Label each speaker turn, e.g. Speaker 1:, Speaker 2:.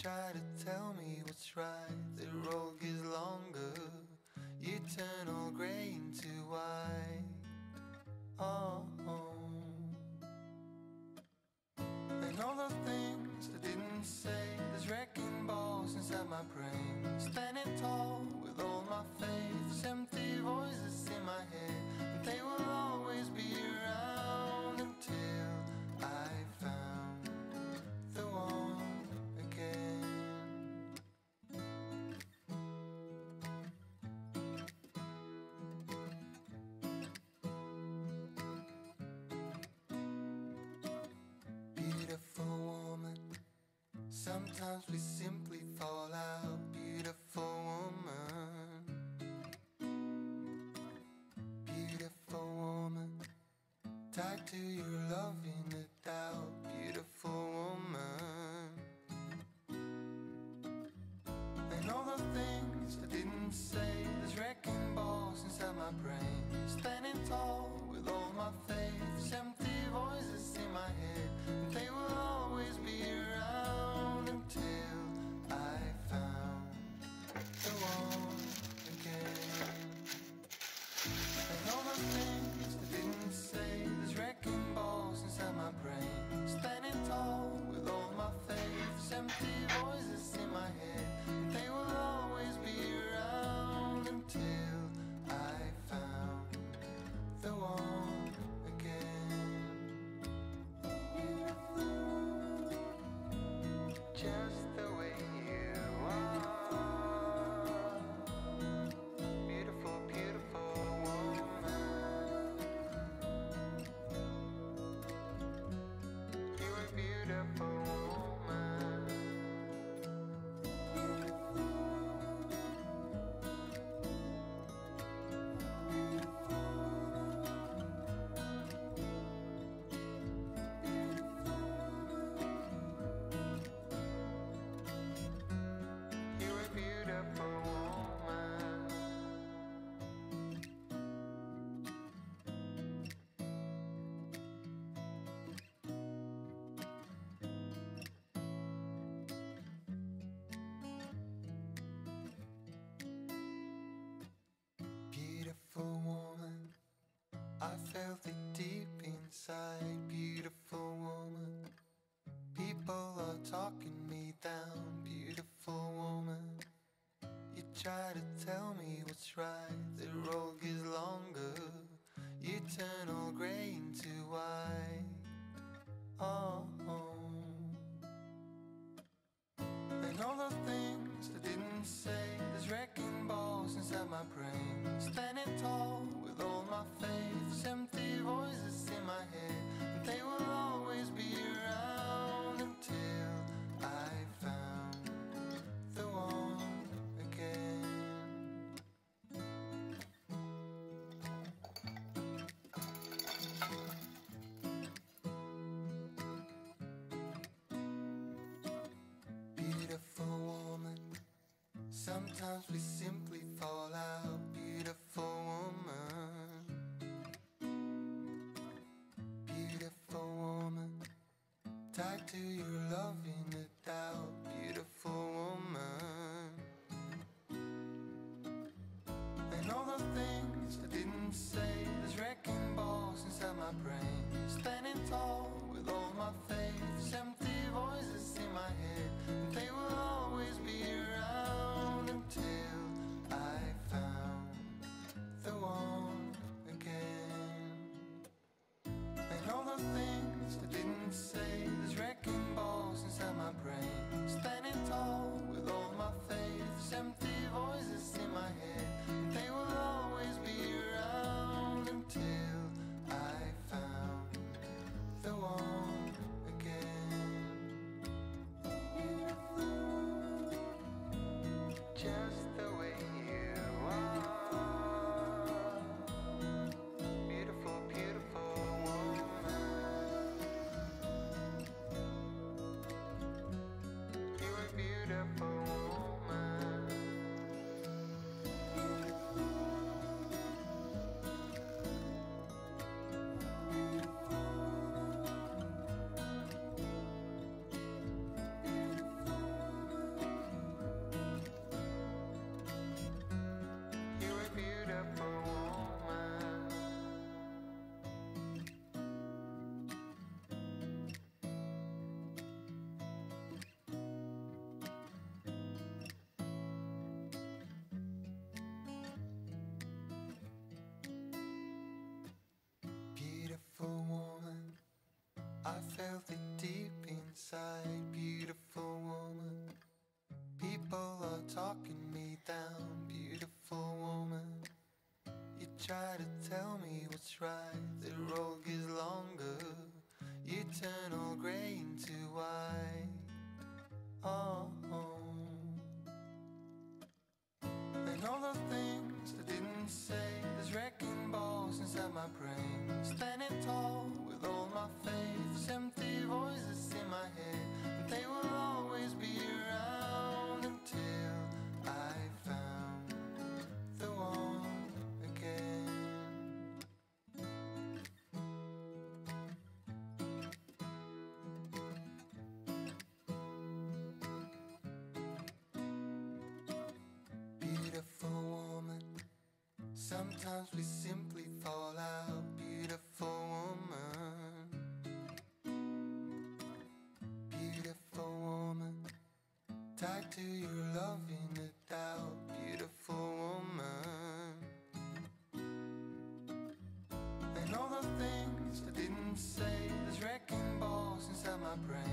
Speaker 1: try to tell me what's right, the road gets longer. You turn all grey into white. Oh, and all the things I didn't say, there's wrecking balls inside my brain. Standing tall with all my faith, there's empty voices in my head, but they will always be around until I found the one again. Beautiful woman, sometimes we simply fall out. Beautiful woman, beautiful woman, tied to your love in the doubt. Beautiful woman, and all the things I didn't say, there's wrecking balls inside my brain. Standing tall with all my faith, there's empty voices in my head, and they will always be around until I found the one again. And all the things I didn't say, there's wrecking balls inside my brain. Standing tall with all my faith, there's empty voices in my head, and they will always be around until I found the one again. Just the way you are, beautiful, beautiful woman. You are beautiful woman. You are beautiful woman. Beautiful woman, I felt it deep inside. Beautiful woman, people are talking me down. Beautiful woman, you try to tell me what's right, the road gets longer. You turn all grey into white. Oh, and all the things I didn't say, there's wrecking balls inside my brain. Standing tall with all my faith, there's empty voices in my head, and they will always be around until I found the one again. Beautiful woman, sometimes we simply fall out. Beautiful woman, beautiful woman, tied to your love in the doubt. Beautiful woman, and all the things I didn't say, there's wrecking balls inside my brain. Standing tall with all my faith, there's empty voices in my head, and they will always be around until I found the one again. And all the things I didn't say, there's wrecking balls inside my brain. Standing tall with all my faith, there's empty voices in my head, and they will always be around until I found the one. try to tell me what's right. The road gets longer, you turn all grey into white. Oh, and all the things I didn't say, there's wrecking balls inside my brain. Standing tall with all my faith, there's empty voices in my head, and they will always be around until I found the one again. Beautiful woman, sometimes we simply fall out. Beautiful woman, beautiful woman, tied to your love in a doubt. Beautiful woman, and all the things I didn't say, there's wrecking balls inside my brain.